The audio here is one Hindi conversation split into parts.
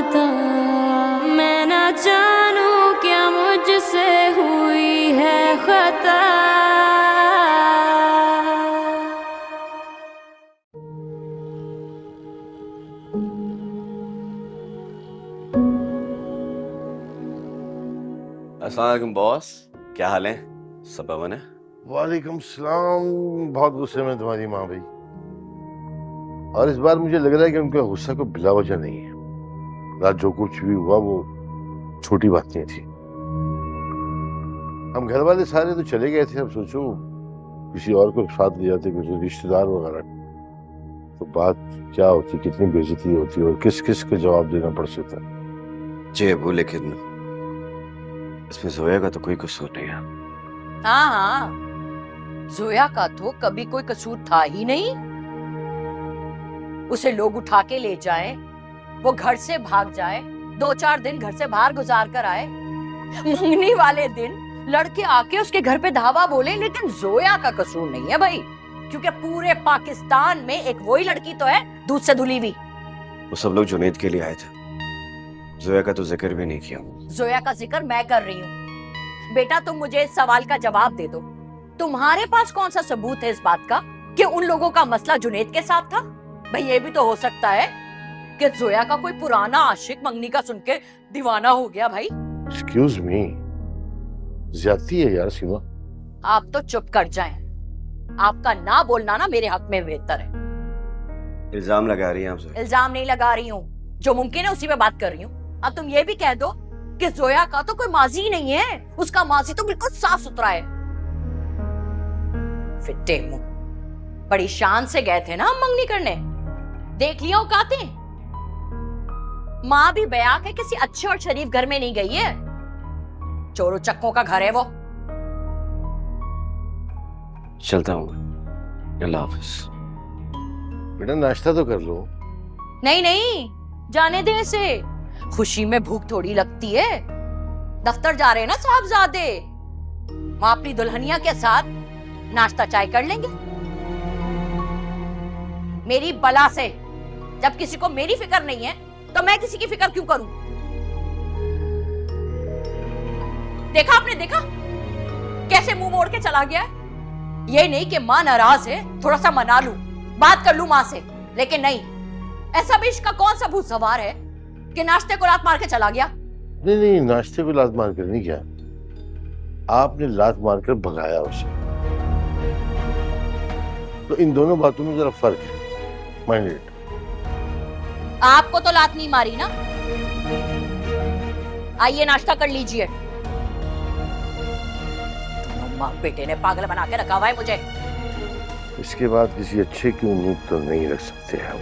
खता, मैं ना जानूं क्या मुझसे हुई है खता। अस्सलाम वालेकुम बॉस, क्या हाल है? सब अमन है? वालेकुम सलाम। बहुत गुस्से में तुम्हारी माँ भाई, और इस बार मुझे लग रहा है कि उनका गुस्सा को बिला वजह नहीं है। रात जो कुछ भी हुआ वो छोटी बात नहीं थी। हम घर वाले सारे तो चले गए थे, अब सोचो किसी और को साथ ले जाते, किसी रिश्तेदार वगैरह, तो बात क्या होती, कितनी बेइज्जती होती और किस किस को जवाब देना पड़ सकता। जी अबू, लेकिन इसमें जोया का तो कोई कसूर नहीं है। हाँ हाँ, जोया का तो कभी कोई कसूर था ही नहीं। उसे लोग उठा के ले जाएं, वो घर से भाग जाए, 2-4 दिन घर से बाहर गुजार कर आए, मंगनी वाले दिन लड़के आके उसके घर पे धावा बोले, लेकिन जोया का कसूर नहीं है भाई, क्योंकि पूरे पाकिस्तान में एक वही लड़की तो है दूध से धुली हुई। वो सब लोग जुनैद के लिए आए थे, जोया का तो जिक्र भी नहीं किया। जोया का जिक्र मैं कर रही हूँ। बेटा तुम मुझे इस सवाल का जवाब दे दो, तुम्हारे पास कौन सा सबूत है इस बात का कि उन लोगों का मसला जुनैद के साथ था? भाई ये भी तो हो सकता है कि जोया का कोई पुराना आशिक मंगनी का सुन के दीवाना हो गया। भाई एक्सक्यूज मी, ज्यादती है यार सीमा। आप तो चुप कर जाएं, आपका ना बोलना ना मेरे हक में बेहतर है। इल्जाम लगा रही हैं आप जोया? इल्जाम नहीं लगा रही हूँ, जो मुमकिन है उसी पे बात कर रही हूँ। अब तुम ये भी कह दो कि जोया का तो कोई माजी नहीं है, उसका माजी तो बिल्कुल साफ सुथरा है। फिट्टे मुंह, बड़ी शान से गए थे ना हम मंगनी करने, देख लिया औकातें। माँ भी बयाक है, किसी अच्छे और शरीफ घर में नहीं गई है, चोरों चक्कों का घर है वो। चलता हूँ, अल्लाह हाफिज। बेटा नाश्ता तो कर लो। नहीं नहीं, जाने दे इसे, खुशी में भूख थोड़ी लगती है। दफ्तर जा रहे हैं ना साहबजादे, माँ अपनी दुल्हनिया के साथ नाश्ता चाय कर लेंगे। मेरी बला से, जब किसी को मेरी फिक्र नहीं है तो मैं किसी की फिक्र क्यों करूं? देखा आपने, देखा कैसे मुंह मोड़ के चला गया। ये नहीं कि माँ नाराज है, थोड़ा सा मना लूं, बात कर लूं माँ से, लेकिन नहीं, ऐसा भी इसका कौन सा भूत सवार है कि नाश्ते को लात मार के चला गया। नहीं नहीं, नाश्ते को लात मार कर नहीं किया, आपने लात मारकर भगाया उसे। तो इन दोनों बातों में जरा फर्क है, माइंड इट। आपको तो लात नहीं मारी ना। आइए नाश्ता कर लीजिए। माँ बेटे ने पागल बना के रखा हुआ है मुझे। इसके बाद किसी अच्छे की उम्मीद तो नहीं रख सकते हैं हम।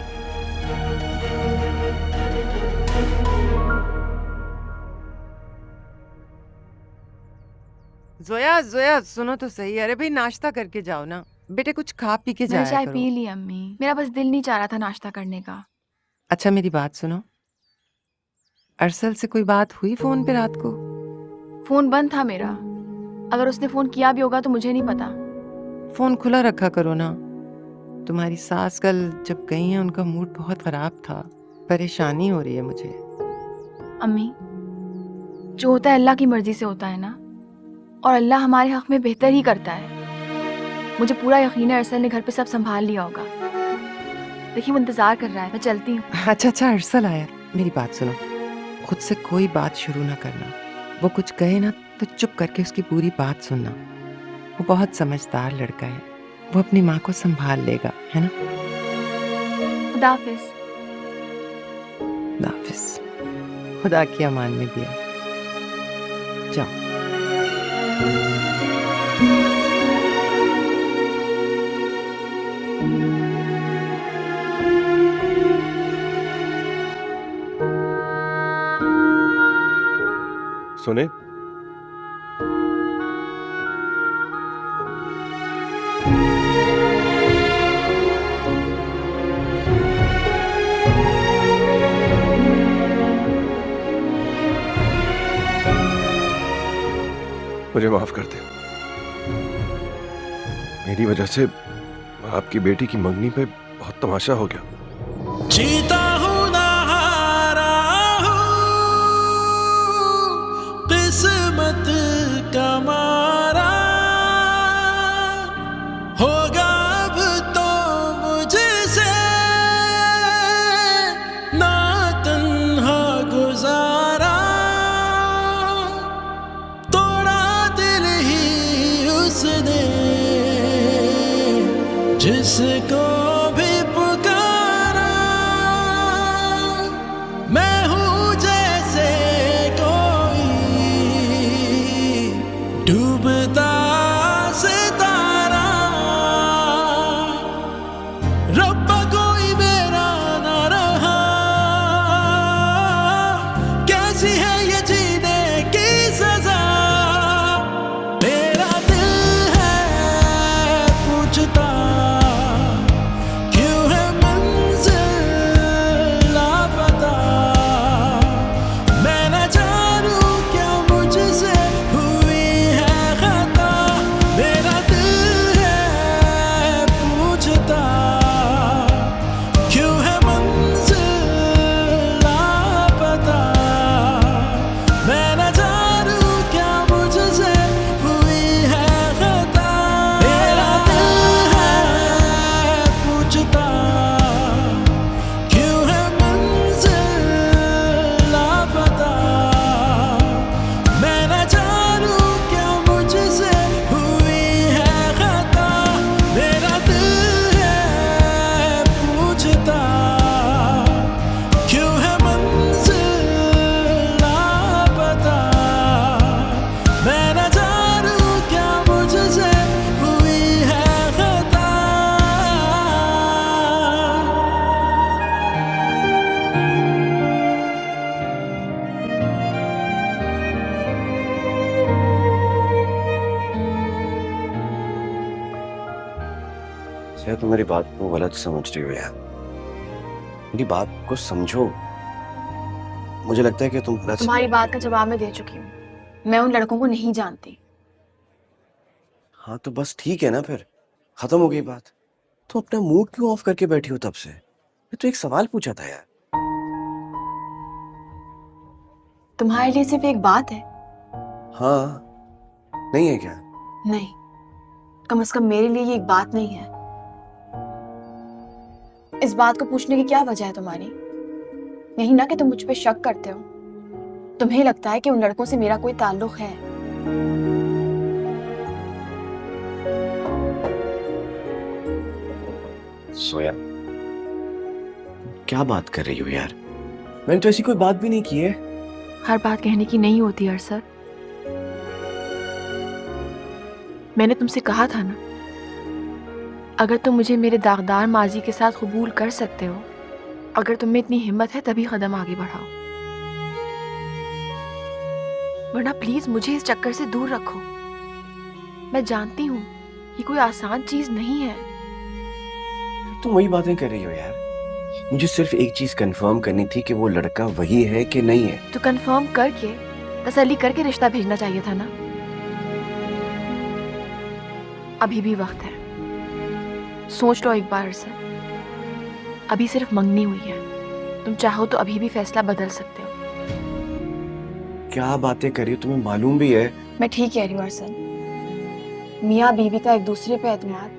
जोया जोया सुनो तो सही। अरे भाई नाश्ता करके जाओ ना बेटे, कुछ खा पी के जाया मैं चाय करो। पी ली अम्मी, मेरा बस दिल नहीं चाह रहा था नाश्ता करने का। अच्छा मेरी बात सुनो, अरसल से कोई बात हुई फोन पे रात को? फोन बंद था मेरा, अगर उसने फोन किया भी होगा तो मुझे नहीं पता। फोन खुला रखा करो ना। तुम्हारी सास कल जब गई हैं उनका मूड बहुत खराब था, परेशानी हो रही है मुझे। अम्मी, जो होता है अल्लाह की मर्जी से होता है ना, और अल्लाह हमारे हक में बेहतर ही करता है। मुझे पूरा यकीन है अरसल ने घर पे सब संभाल लिया होगा। देखिए वो इंतजार कर रहा है, मैं चलती हूँ। अच्छा अरसल आया। मेरी बात सुनो, खुद से कोई बात शुरू ना करना। वो कुछ कहे ना तो चुप करके उसकी पूरी बात सुनना। वो बहुत समझदार लड़का है, वो अपनी माँ को संभाल लेगा, है ना? खुदा हाफिज। खुदा हाफिज। खुदा की अमान में दिया। जाओ। सुने, मुझे माफ कर दे। मेरी वजह से आपकी बेटी की मंगनी पे बहुत तमाशा हो गया। जीता हूं ना हारा हूं, लगता है तुम मेरी बात को गलत समझ रही हो यार। मेरी बात को समझो। मुझे लगता है कि तुम गलत तुम्हारी बात का जवाब मैं दे चुकी हूँ। मैं उन लड़कों को नहीं जानती। हाँ तो बस ठीक है ना, फिर खत्म हो गई बात। तो अपना मूड क्यों ऑफ करके बैठी हो तब से? मैं तो एक सवाल पूछा था यार। तुम्हारे लिए सिर्फ एक बात है? हाँ, नहीं है क्या? नहीं, कम से कम मेरे लिए ये एक बात नहीं है। इस बात को पूछने की क्या वजह है तुम्हारी? यही ना कि तुम मुझ पे शक करते हो। तुम्हें लगता है कि उन लड़कों से मेरा कोई ताल्लुक है। सोया, क्या बात कर रही हो यार? मैंने तो ऐसी कोई बात भी नहीं की है। हर बात कहने की नहीं होती अरसद। मैंने तुमसे कहा था ना, अगर तुम मुझे मेरे दागदार माजी के साथ कबूल कर सकते हो, अगर तुम में इतनी हिम्मत है तभी कदम आगे बढ़ाओ, वरना प्लीज मुझे इस चक्कर से दूर रखो। मैं जानती हूँ ये कोई आसान चीज नहीं है। तुम वही बातें कर रही हो यार। मुझे सिर्फ एक चीज कंफर्म करनी थी कि वो लड़का वही है कि नहीं है। तो कंफर्म करके, तसल्ली करके रिश्ता भेजना चाहिए था ना। अभी भी वक्त है, सोच लो एक बार से। अभी सिर्फ मंगनी हुई है, तुम चाहो तो अभी भी फैसला बदल सकते हो। क्या बातें कर रही हो? तुम्हें मालूम भी है। मैं ठीक कह रही हूँ अरसद। मियाँ बीवी का एक दूसरे पे एतमाद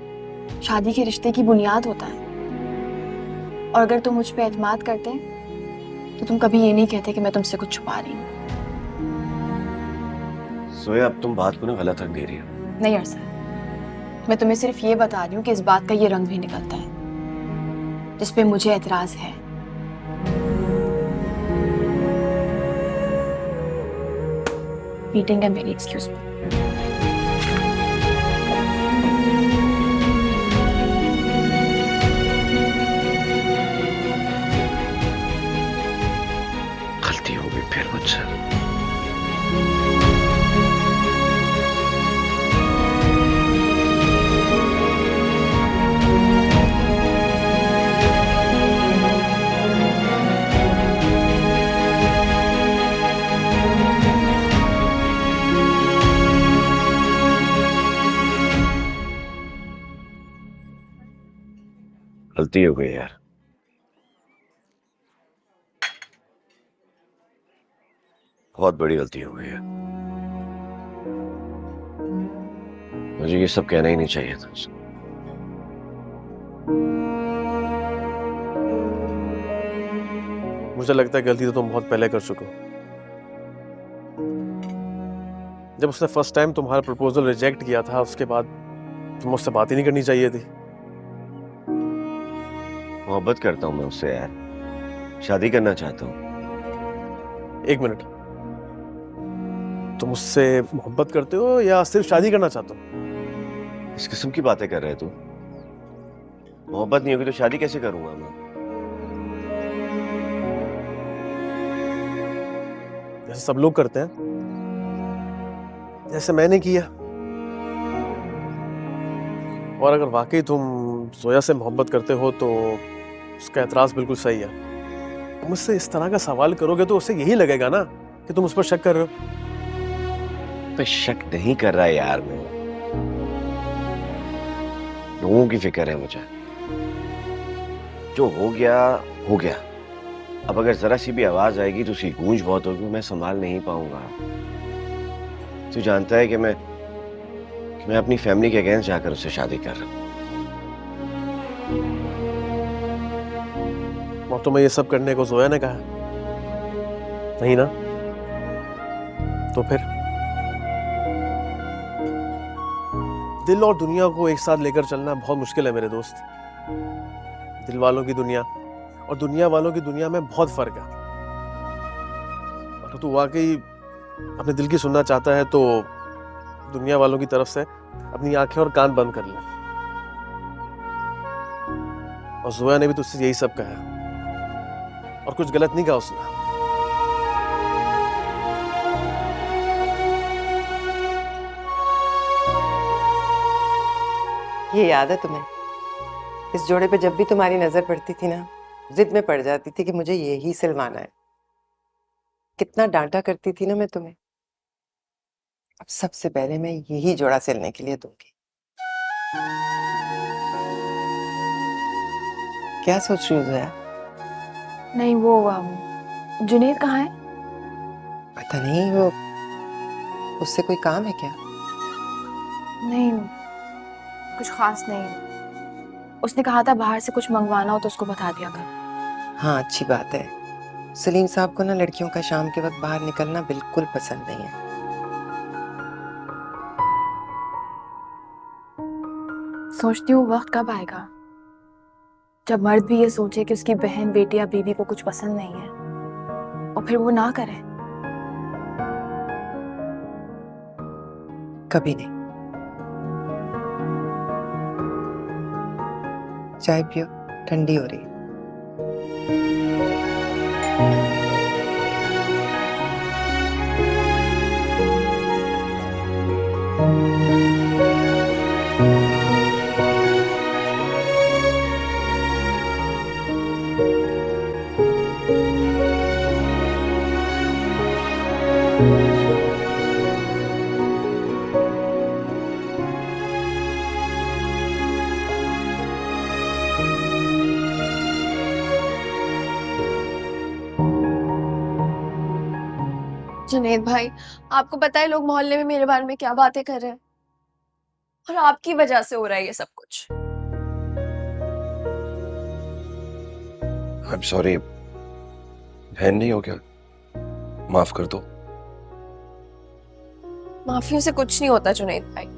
शादी के रिश्ते की बुनियाद होता है। और अगर तुम मुझ पे एतमाद करते तो तुम कभी ये नहीं कहते कि मैं तुमसे कुछ छुपा रही हूँ। सोया, अब तुम बात को ना गलत रंग दे रही हो। नहीं अरसद, मैं तुम्हें सिर्फ ये बता रही हूँ कि इस बात का ये रंग भी निकलता है जिस पे मुझे एतराज है। मीटिंग है मेरी, एक्सक्यूज मी। गलती हो गई फिर मुझसे। गलती हो गई यार। बहुत बड़ी गलती हो गई है। मुझे ये सब कहना ही नहीं चाहिए था उसको। मुझे लगता है गलती तो तुम बहुत पहले कर चुके हो। जब उसने फर्स्ट टाइम तुम्हारा प्रपोजल रिजेक्ट किया था, उसके बाद तुम मुझसे बात ही नहीं करनी चाहिए थी। मोहब्बत करता हूं मैं उससे यार, शादी करना चाहता हूं। एक मिनट, तुम उससे मोहब्बत करते हो या सिर्फ शादी करना चाहते हो? इस किस्म की बातें कर रहे तू? मोहब्बत नहीं होगी तो शादी कैसे करूंगा मैं? जैसे सब लोग करते हैं, जैसे मैंने किया। और अगर वाकई तुम जोया से मोहब्बत करते हो तो उसका एतराज बिल्कुल सही है। तुम मुझसे इस तरह का सवाल करोगे तो उसे यही लगेगा ना कि तुम उस पर शक कर रहे हो। पे शक नहीं कर रहा यार, मैं लोगों की फिक्र है मुझे। जो हो गया हो गया। अब अगर जरा सी भी आवाज आएगी तो उसकी गूंज बहुत होगी, मैं संभाल नहीं पाऊंगा। तू जानता है कि मैं अपनी फैमिली के अगेंस्ट जाकर उससे शादी कर रहा हूं। और तुम्हें ये सब करने को जोया ने कहा? नहीं ना? तो फिर दिल और दुनिया को एक साथ लेकर चलना बहुत मुश्किल है मेरे दोस्त। दिल वालों की दुनिया और दुनिया वालों की दुनिया में बहुत फर्क है। अगर तू वाकई अपने दिल की सुनना चाहता है तो दुनिया वालों की तरफ से अपनी आंखें और कान बंद कर ले। और जोया ने भी तुझसे यही सब कहा और कुछ गलत नहीं कहा उसने। ये याद है तुम्हें इस जोड़े पे जब भी तुम्हारी नजर पड़ती थी ना, जिद में पड़ जाती थी कि मुझे यही सिलवाना है। कितना डांटा करती थी ना मैं तुम्हें। अब सबसे पहले मैं यही जोड़ा सिलने के लिए दूंगी। क्या सोच रही हो जोया? नहीं, वो जुनैद कहाँ है? पता नहीं, वो उससे कोई काम है क्या? नहीं, कुछ खास नहीं। उसने कहा था बाहर से कुछ मंगवाना हो तो उसको बता दिया कर। हाँ, अच्छी बात है। सलीम साहब को ना लड़कियों का शाम के वक्त बाहर निकलना बिल्कुल पसंद नहीं है। सोचती हूँ वक्त कब आएगा जब मर्द भी ये सोचे कि उसकी बहन, बेटी या बीवी को कुछ पसंद नहीं है और फिर वो ना करे। कभी नहीं। चाय पियो, ठंडी हो रही है। जुनैद भाई, आपको पता है लोग मोहल्ले में मेरे बारे में क्या बातें कर रहे हैं, और आपकी वजह से हो रहा है ये सब कुछ। I am sorry. बहन नहीं हो क्या? माफ कर दो। माफियों से कुछ नहीं होता जुनैद भाई।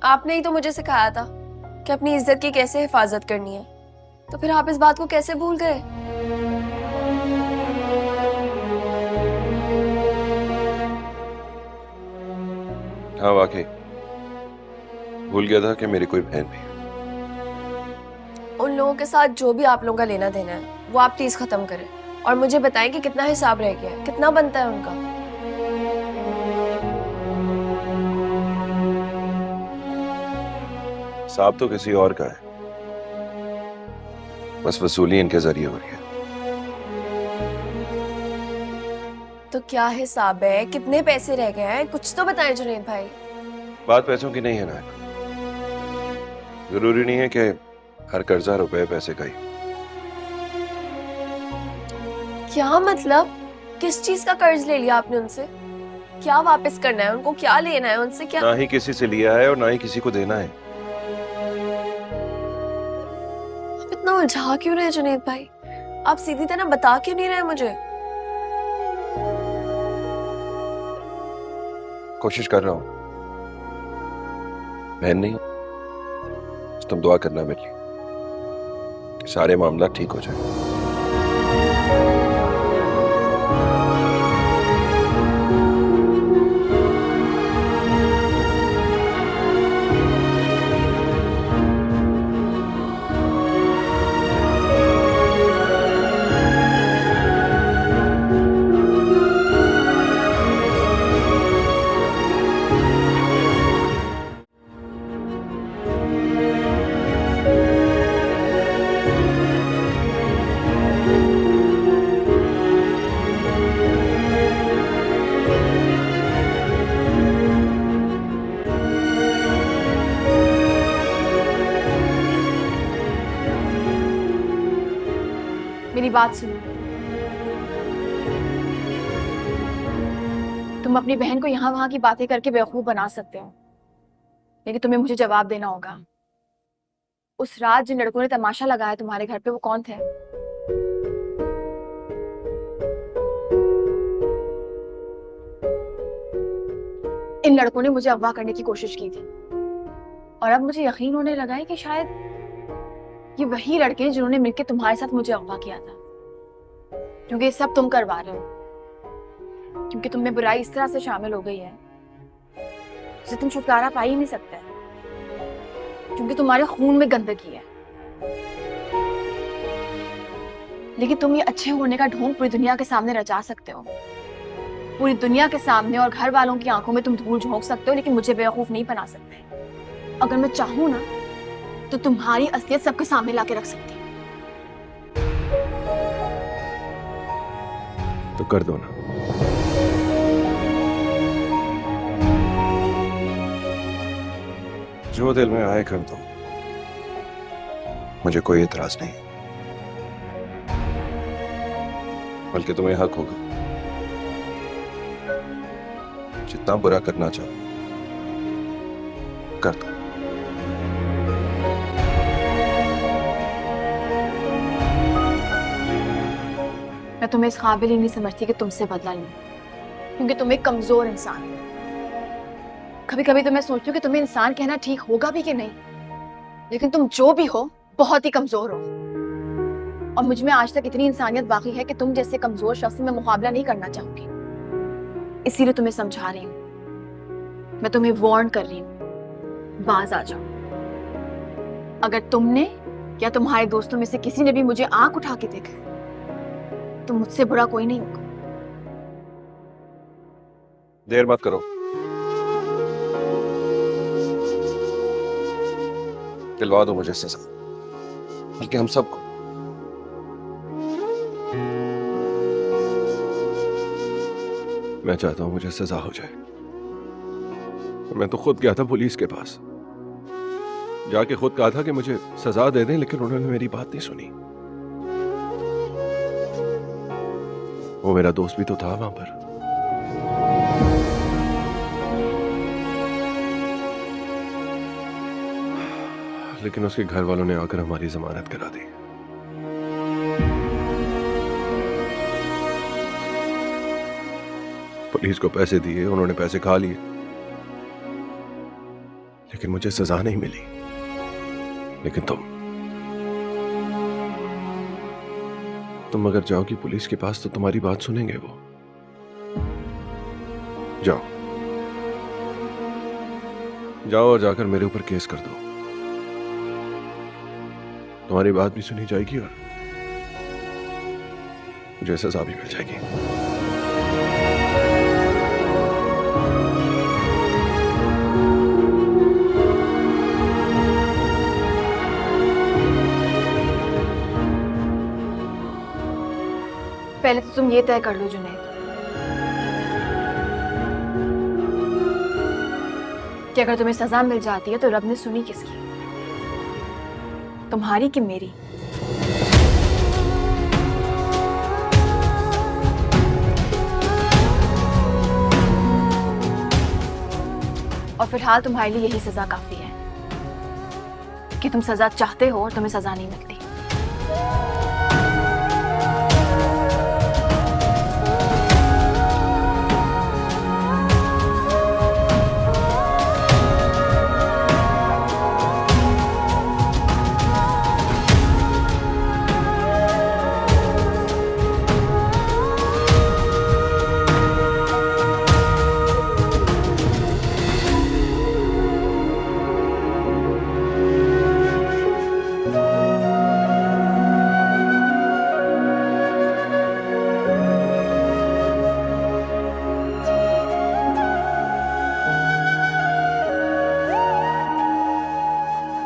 आपने ही तो मुझे सिखाया था कि अपनी इज्जत की कैसे हिफाजत करनी है, तो फिर आप इस बात को कैसे भूल गए? हाँ वाकई भूल गया था कि मेरी कोई बहन भी है। उन लोगों के साथ जो भी आप लोगों का लेना देना है वो आप प्लीज खत्म करें और मुझे बताएं कि कितना हिसाब रह गया है, कितना बनता है उनका। हिसाब तो किसी और का है, बस वसूली इनके जरिए हो रही है। तो क्या हिसाब है, कितने पैसे रह गए हैं, कुछ तो बताएं जुनैद भाई। बात पैसों की नहीं है ना, जरूरी नहीं है कि हर कर्जा रुपए पैसे का ही। क्या मतलब? किस चीज का कर्ज ले लिया आपने उनसे? क्या वापस करना है उनको? क्या लेना है उनसे? क्या ना ही किसी से लिया है और ना ही किसी को देना है। आप इतना उलझा क्यों रहे जुनैद भाई? आप सीधी तरह बता क्यों नहीं रहे मुझे? कोशिश कर रहा हूं। बहन नहीं, तुम दुआ करना मेरे लिए कि सारे मामला ठीक हो जाए। मेरी बात सुनो। तुम अपनी बहन को यहाँ वहां की बातें करके बेवकूफ बना सकते हो, लेकिन तुम्हें मुझे जवाब देना होगा। उस रात जिन लड़कों ने तमाशा लगाया तुम्हारे घर पे, वो कौन थे? इन लड़कों ने मुझे अगवा करने की कोशिश की थी और अब मुझे यकीन होने लगा है कि शायद ये वही लड़के हैं जिन्होंने मिलकर तुम्हारे साथ मुझे अगवा किया था, क्योंकि ये सब तुम करवा रहे हो, क्योंकि तुम में बुराई इस तरह से शामिल हो गई है जिसे तुम छुटकारा पा ही नहीं सकते, क्योंकि तुम्हारे खून में गंदगी है। लेकिन तुम ये अच्छे होने का ढोंग पूरी दुनिया के सामने रचा सकते हो, पूरी दुनिया के सामने और घर वालों की आंखों में तुम धूल झोंक सकते हो, लेकिन मुझे बेवकूफ नहीं बना सकते। अगर मैं चाहूं ना तो तो तुम्हारी असलियत सबके सामने लाके रख सकती हूँ। तो कर दो ना। जो दिल में आए कर दो, मुझे कोई एतराज नहीं, बल्कि तुम्हें हक होगा। जितना बुरा करना चाहो कर दो। मैं तुम्हें इस काबिल ही नहीं समझती कि तुमसे बदला लूं, क्योंकि तुम एक कमजोर इंसान हो। कभी कभी तो मैं सोचती हूँ कि तुम्हें इंसान कहना ठीक होगा भी कि नहीं, लेकिन तुम जो भी हो बहुत ही कमजोर हो। और मुझ में आज तक इतनी इंसानियत बाकी है कि तुम जैसे कमजोर शख्स से मैं मुकाबला नहीं करना चाहूंगी। इसीलिए तुम्हें समझा रही हूँ, मैं तुम्हें वार्न कर रही हूँ, बाज आ जाओ। अगर तुमने या तुम्हारे दोस्तों में से किसी ने भी मुझे आंख उठा के देखा तो मुझसे बुरा कोई नहीं होगा। देर मत करो, दिलवा दो मुझे सजा, बल्कि हम सबको। मैं चाहता हूं मुझे सजा हो जाए। मैं तो खुद गया था पुलिस के पास, जाके खुद कहा था कि मुझे सजा दे दें, लेकिन उन्होंने मेरी बात नहीं सुनी। वो मेरा दोस्त भी तो था वहां पर। लेकिन उसके घर वालों ने आकर हमारी जमानत करा दी। पुलिस को पैसे दिए, उन्होंने पैसे खा लिए, लेकिन मुझे सजा नहीं मिली। लेकिन तुम अगर जाओगी पुलिस के पास तो तुम्हारी बात सुनेंगे वो। जाओ जाओ और जाकर मेरे ऊपर केस कर दो, तुम्हारी बात भी सुनी जाएगी और मुझे सजा भी मिल जाएगी। पहले तो तुम ये तय कर लो जुनैद कि अगर तुम्हें सजा मिल जाती है तो रब ने सुनी किसकी, तुम्हारी कि मेरी? और फिलहाल तुम्हारे लिए यही सजा काफी है कि तुम सजा चाहते हो और तुम्हें सजा नहीं मिलती।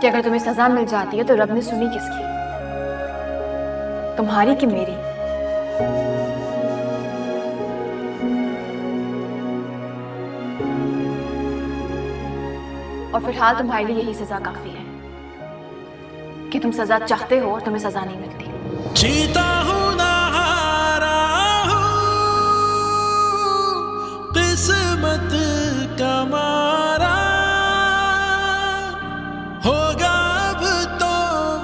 कि अगर तुम्हें सजा मिल जाती है तो रब ने सुनी किसकी, तुम्हारी कि मेरी? और फिलहाल तुम्हारे लिए यही सजा काफी है कि तुम सजा चाहते हो और तुम्हें सजा नहीं मिलती। जीता हूं ना हारा हूं, किस्मत का मारा होगा अब तो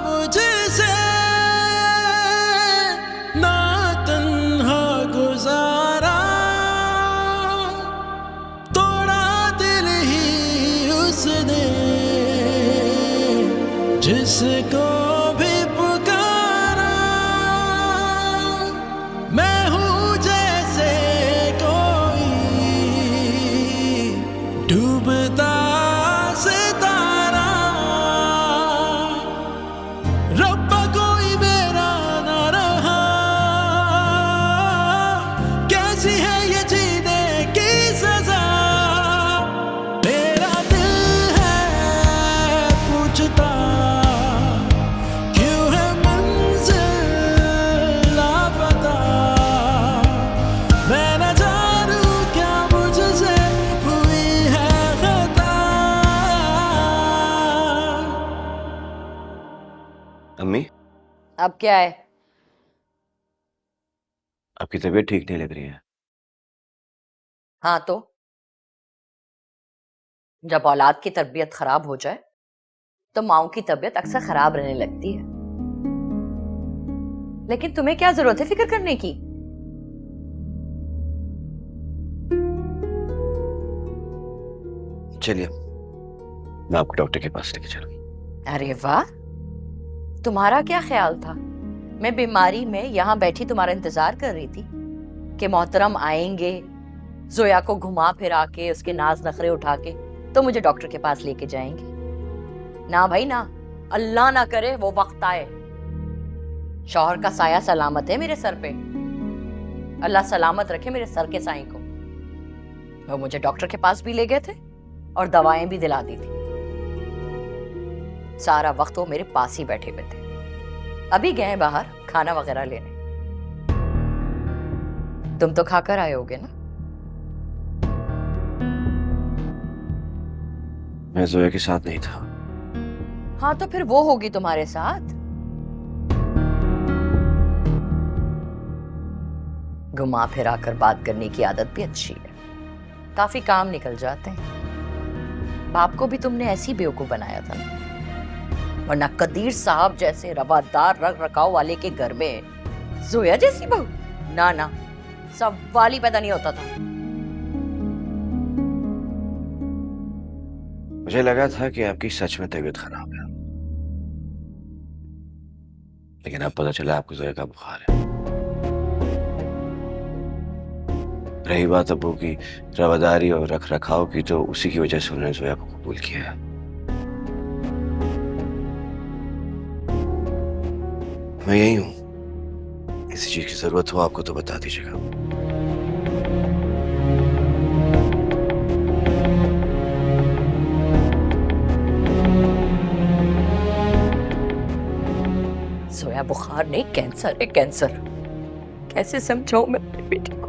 मुझसे ना तन्हा गुजारा। तोड़ा दिल ही उसने जिसको भी पुकारा, अब क्या है? आपकी तबीयत ठीक नहीं लग रही है। हाँ तो जब औलाद की तबीयत खराब हो जाए तो माओ की तबीयत अक्सर खराब रहने लगती है। लेकिन तुम्हें क्या जरूरत है फिक्र करने की? चलिए, मैं आपको डॉक्टर के पास लेके चलूँ। अरे वाह, तुम्हारा क्या ख्याल था? मैं बीमारी में यहाँ बैठी तुम्हारा इंतजार कर रही थी कि मोहतरम आएंगे, जोया को घुमा फिरा के उसके नाज नखरे उठा के तो मुझे डॉक्टर के पास लेके जाएंगे। ना भाई ना, अल्लाह ना करे वो वक्त आए। शौहर का साया सलामत है मेरे सर पे, अल्लाह सलामत रखे मेरे सर के साईं को। वो मुझे डॉक्टर के पास भी ले गए थे और दवाएं भी दिला दी थी। सारा वक्त वो मेरे पास ही बैठे हुए थे। अभी गए बाहर खाना वगैरह लेने। तुम तो खाकर आए होगे ना? मैं जोया के साथ नहीं था। हाँ तो फिर वो होगी तुम्हारे साथ। घुमा फिरा कर बात करने की आदत भी अच्छी है, काफी काम निकल जाते हैं। बाप को भी तुमने ऐसी बेवकूफ बनाया था ना, वरना कदीर साहब जैसे रवादार रख रखाव वाले के घर में जोया जैसी बहू, ना ना, सवाल ही पैदा नहीं होता था। मुझे लगा था कि आपकी सच में तबीयत खराब है, लेकिन अब पता चला आपको जोया का बुखार है। रही बात अब्बू की रवादारी और रख रखाव की, तो उसी की वजह से उन्होंने जोया को कबूल किया है। मैं यही हूं, किसी चीज की जरूरत हो आपको तो बता दीजिएगा। जोया बुखार नहीं, कैंसर है, कैंसर। कैसे समझाऊं मैं अपने बेटे को?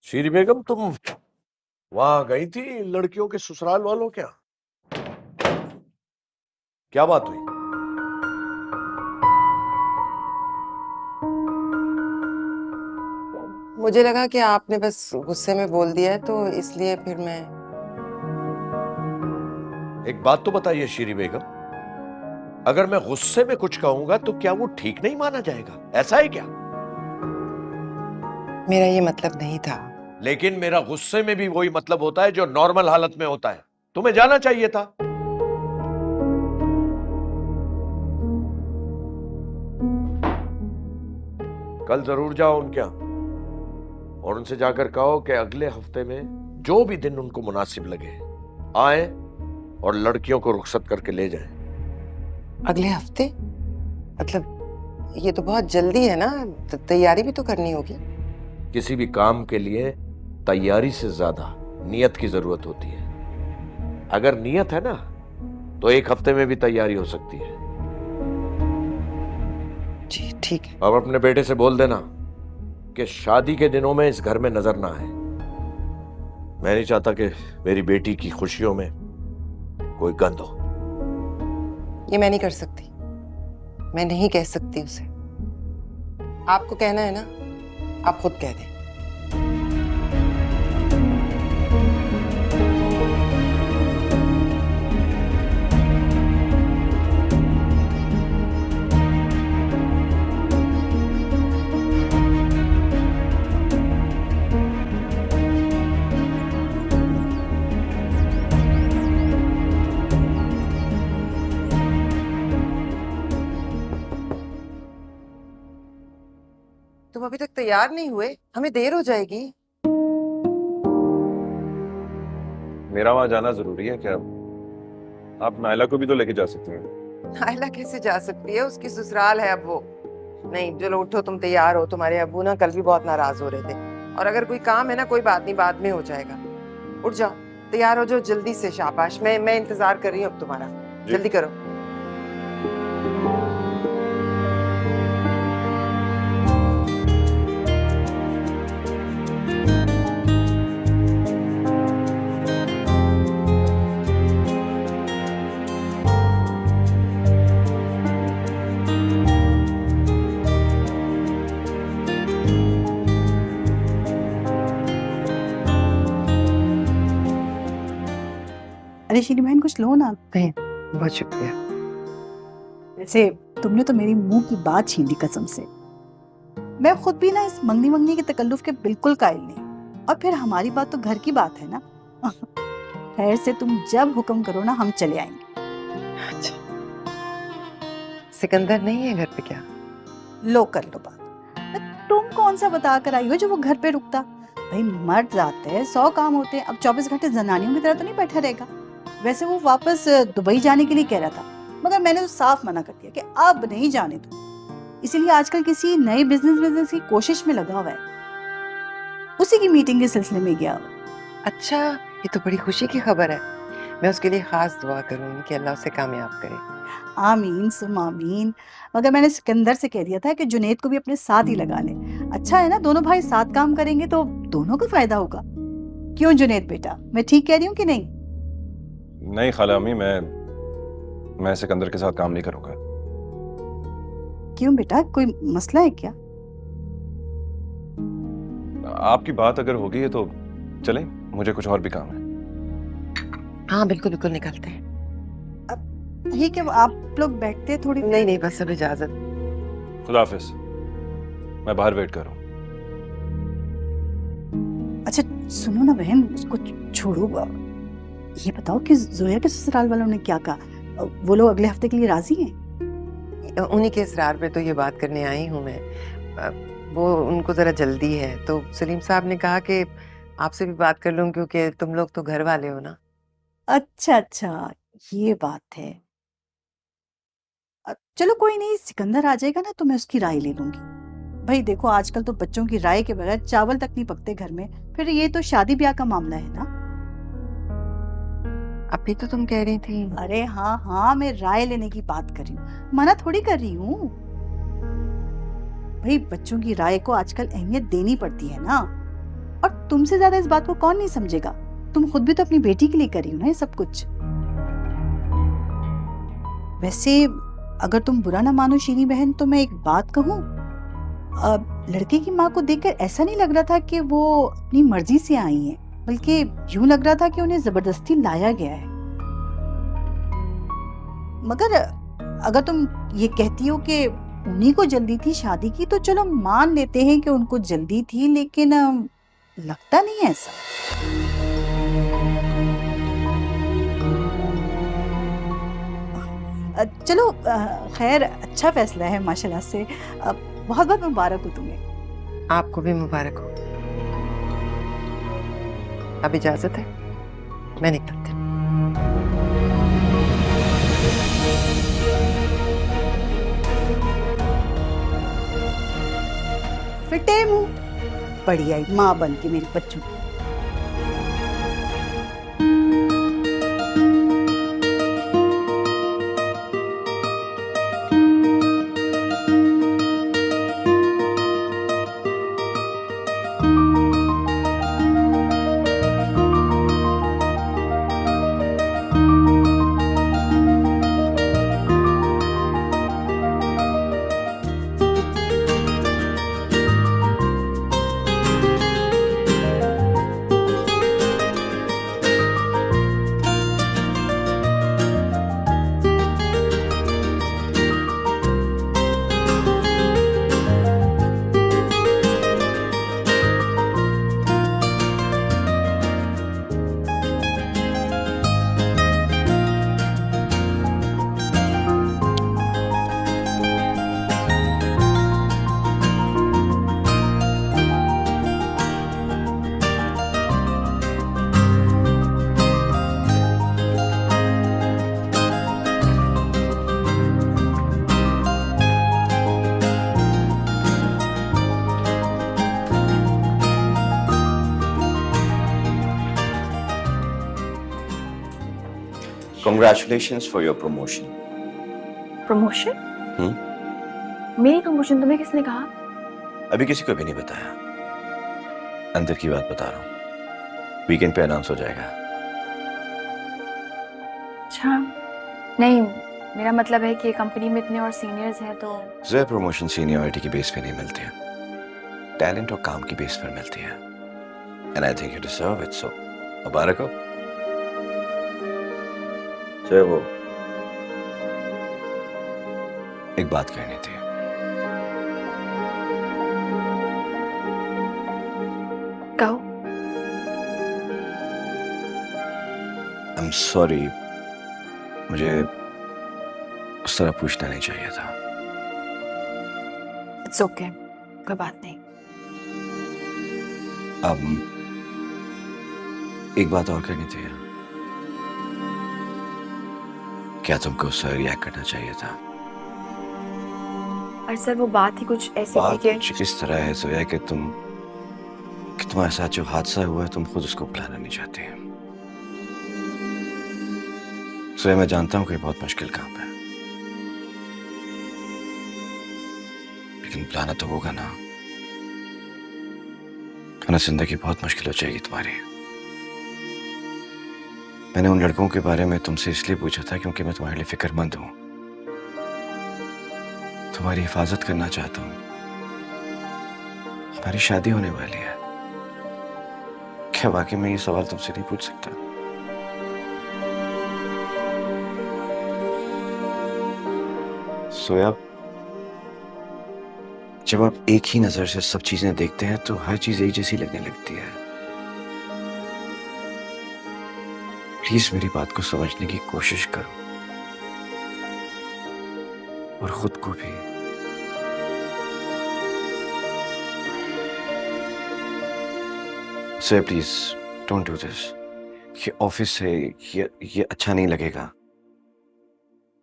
शीरी बेगम, तुम वहां गई थी लड़कियों के ससुराल वालों क्या? क्या बात हुई? मुझे लगा कि आपने बस गुस्से में बोल दिया है, तो इसलिए फिर मैं। एक बात तो बताइए शीरी बेगम, अगर मैं गुस्से में कुछ कहूंगा तो क्या वो ठीक नहीं माना जाएगा? ऐसा है क्या? मेरा ये मतलब नहीं था। लेकिन मेरा गुस्से में भी वही मतलब होता है जो नॉर्मल हालत में होता है। तुम्हें जाना चाहिए था। कल जरूर जाओ उनके यहाँ और उनसे जाकर कहो कि अगले हफ्ते में जो भी दिन उनको मुनासिब लगे आए और लड़कियों को रुखसत करके ले जाएं। अगले हफ्ते? मतलब ये तो बहुत जल्दी है ना, तैयारी भी तो करनी होगी। किसी भी काम के लिए तैयारी से ज्यादा नियत की जरूरत होती है। अगर नियत है ना तो एक हफ्ते में भी तैयारी हो सकती है। जी ठीक है। अब अपने बेटे से बोल देना कि शादी के दिनों में इस घर में नजर ना आए। मैं नहीं चाहता कि मेरी बेटी की खुशियों में कोई गंद हो। ये मैं नहीं कर सकती, मैं नहीं कह सकती उसे। आपको कहना है ना, आप खुद कह दें। तुम अभी तक तैयार नहीं हुए, हमें देर हो जाएगी। मेरा वहां जाना जरूरी है क्या? आप नायला को भी तो लेके जा सकती हैं। नायला कैसे जा सकती है, उसकी ससुराल है अब वो। नहीं चलो उठो, तुम तैयार हो। तुम्हारे अब्बू ना कल भी बहुत नाराज हो रहे थे, और अगर कोई काम है ना, कोई बात नहीं, बाद में हो जाएगा। उठ जाओ, तैयार हो जाओ जल्दी से। शाबाश, मैं इंतजार कर रही हूँ अब तुम्हारा। जल्दी करो। अरे शीनी बहन कुछ लो ना। नहीं, बहुत शुक्रिया। वैसे तुमने तो मेरी मुंह की बात छीन ली कसम से। मैं खुद भी ना इस मंगनी मंगनी के तकल्लुफ के बिल्कुल कायल नहीं। और फिर हमारी बात तो घर की बात है ना। खैर से तुम जब हुक्म करो ना हम चले आएंगे। अच्छा, सिकंदर नहीं है घर पे क्या? लो कर लो बात। तुम कौन सा बता कर आई हो जो वो घर पे रुकता? भाई मर्द जाते हैं 100 काम होते हैं, अब 24 घंटे जनानियों की तरह तो नहीं बैठा रहेगा। वैसे वो वापस दुबई जाने के लिए कह रहा था, मगर मैंने तो साफ मना कर दिया कि अब नहीं जाने दो। इसीलिए आजकल किसी नए बिजनेस की कोशिश में लगा हुआ है। उसी की मीटिंग के सिलसिले में गया हुआ। अच्छा, ये तो बड़ी खुशी की खबर है। मैं उसके लिए खास दुआ करूंगी कि अल्लाह उसे कामयाब करे। आमीन सुम आमीन। मगर मैंने सिकंदर से कह दिया था कि जुनैद को भी अपने साथ ही लगा ले। अच्छा है ना, दोनों भाई साथ काम करेंगे तो दोनों को फायदा होगा। क्यों जुनैद बेटा, मैं ठीक कह रही हूँ कि नहीं? नहीं खाला अम्मी, मैं सिकंदर के साथ काम नहीं करूंगा। क्यों बेटा, कोई मसला है क्या? आपकी बात अगर होगी है तो चलें, मुझे कुछ और भी काम है। हाँ बिल्कुल बिल्कुल, निकलते हैं। ये कि आप लोग बैठते थोड़ी। नहीं नहीं, बस अब इजाजत। खुदा हाफिज, मैं बाहर वेट कर रहा हूँ। अच्छा सुनो ना बहन, उसको छोड़ो। ये बताओ कि जोया के ससुराल वालों ने क्या कहा? वो लोग अगले हफ्ते के लिए राजी हैं? उन्हीं के इसरार पे तो ये बात करने आई हूँ मैं। वो उनको जरा जल्दी है, तो सलीम साहब ने कहा कि आपसे भी बात कर लूं क्योंकि तुम लोग तो घर वाले हो ना। अच्छा अच्छा, ये बात है। चलो कोई नहीं, सिकंदर आ जाएगा ना तो मैं उसकी राय ले लूंगी। भाई देखो आजकल तो बच्चों की राय के बगैर चावल तक नहीं पकते घर में। फिर ये तो शादी ब्याह का मामला है ना। अभी तो तुम कह रही थी। अरे हाँ हाँ, मैं राय लेने की बात कर रही हूँ, मना थोड़ी कर रही हूँ। भाई बच्चों की राय को आजकल अहमियत देनी पड़ती है ना। और तुमसे ज्यादा इस बात को कौन नहीं समझेगा? तुम खुद भी तो अपनी बेटी के लिए कर रही हो ना ये सब कुछ। वैसे अगर तुम बुरा ना मानो शीनी बहन, तो मैं एक बात कहूँ। लड़के की माँ को देखकर ऐसा नहीं लग रहा था कि वो अपनी मर्जी से आई हैं, बल्कि यूं लग रहा था कि उन्हें जबरदस्ती लाया गया है। मगर अगर तुम ये कहती हो कि उन्हीं को जल्दी थी शादी की, तो चलो मान लेते हैं कि उनको जल्दी थी, लेकिन लगता नहीं है ऐसा। चलो खैर, अच्छा फैसला है माशाल्लाह से। बहुत बहुत मुबारक हो तुम्हें। आपको भी मुबारक हो। अब इजाजत है, मैं निकलती हूँ। फिटे मुंह पड़ी आई माँ बन के मेरे बच्चों की। Congratulations for your promotion. Promotion? मेरी प्रमोशन तुम्हें किसने कहा? अभी किसी को भी नहीं बताया, अंदर की बात बता रहा हूँ। वीकेंड पे अनाउंस हो जाएगा। अच्छा, नहीं मेरा मतलब है कि कंपनी में इतने और सीनियर्स हैं तो। ज़रा प्रमोशन सीनियरिटी की बेस पे नहीं मिलती है, टैलेंट और काम की बेस पर मिलती है। And I think you deserve it, so मुबारक हो। तो वो एक बात कहनी थी। कहो। आई एम सॉरी, मुझे उस तरह पूछना नहीं चाहिए था। इट्स ओके, कोई बात नहीं। अब एक बात और कहनी थी। क्या तुमको उससे रिएक्ट करना चाहिए था? और सर वो बात ही कुछ ऐसी थी बात कि कुछ इस तरह है सोया कि तुम्हारे साथ जो हादसा हुआ है तुम खुद उसको भुलाना नहीं चाहती। सोया मैं जानता हूँ कि बहुत मुश्किल काम है, लेकिन भुलाना तो होगा ना, वरना जिंदगी बहुत मुश्किल हो जाएगी तुम्हारी। मैंने उन लड़कों के बारे में तुमसे इसलिए पूछा था क्योंकि मैं तुम्हारे लिए फिक्रमंद हूं, तुम्हारी हिफाजत करना चाहता हूं। हमारी शादी होने वाली है, क्या वाकई में ये सवाल तुमसे नहीं पूछ सकता? सोया, जब आप एक ही नजर से सब चीजें देखते हैं तो हर चीज एक जैसी लगने लगती है। प्लीज मेरी बात को समझने की कोशिश करो, और खुद को भी। Sir please don't do this. ये ऑफिस है, ये अच्छा नहीं लगेगा।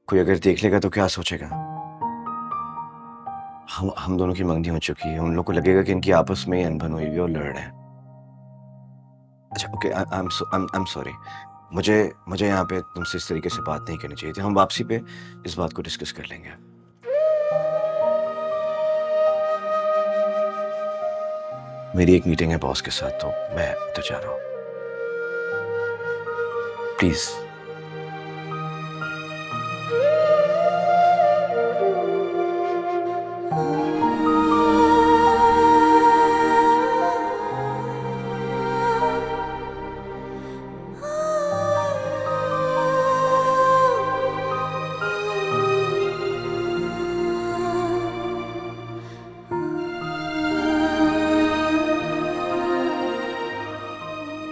कोई अगर देख लेगा तो क्या सोचेगा? हम दोनों की मंगनी हो चुकी है, उन लोगों को लगेगा कि इनकी आपस में ही अनबन हुई है और लड़ रहे हैं। अच्छा ओके, आई एम सॉरी। मुझे यहाँ पे तुमसे इस तरीके से बात नहीं करनी चाहिए थी। हम वापसी पे इस बात को डिस्कस कर लेंगे। मेरी एक मीटिंग है बॉस के साथ, तो मैं उधर जा रहा हूँ। प्लीज।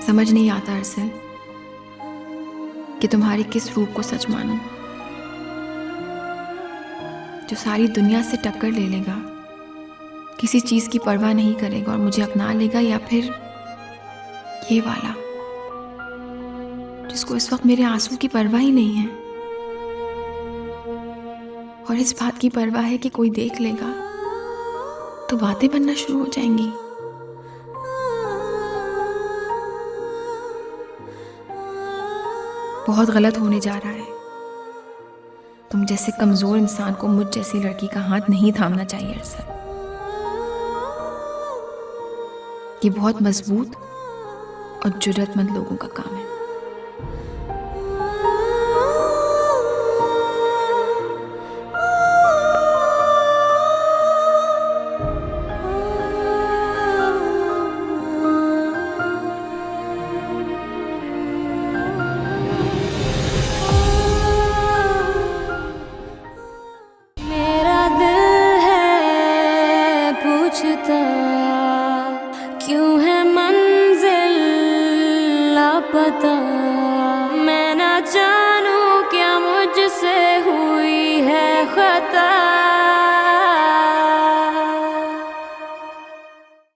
समझ नहीं आता अरसल कि तुम्हारे किस रूप को सच मानूं, जो सारी दुनिया से टक्कर ले लेगा, किसी चीज की परवाह नहीं करेगा और मुझे अपना लेगा, या फिर ये वाला जिसको इस वक्त मेरे आंसू की परवाह ही नहीं है और इस बात की परवाह है कि कोई देख लेगा तो बातें बनना शुरू हो जाएंगी। बहुत गलत होने जा रहा है। तुम जैसे कमजोर इंसान को मुझ जैसी लड़की का हाथ नहीं थामना चाहिए अरसल। ये बहुत मजबूत और जुर्रतमंद लोगों का काम है। क्यों है मंजिल लापता।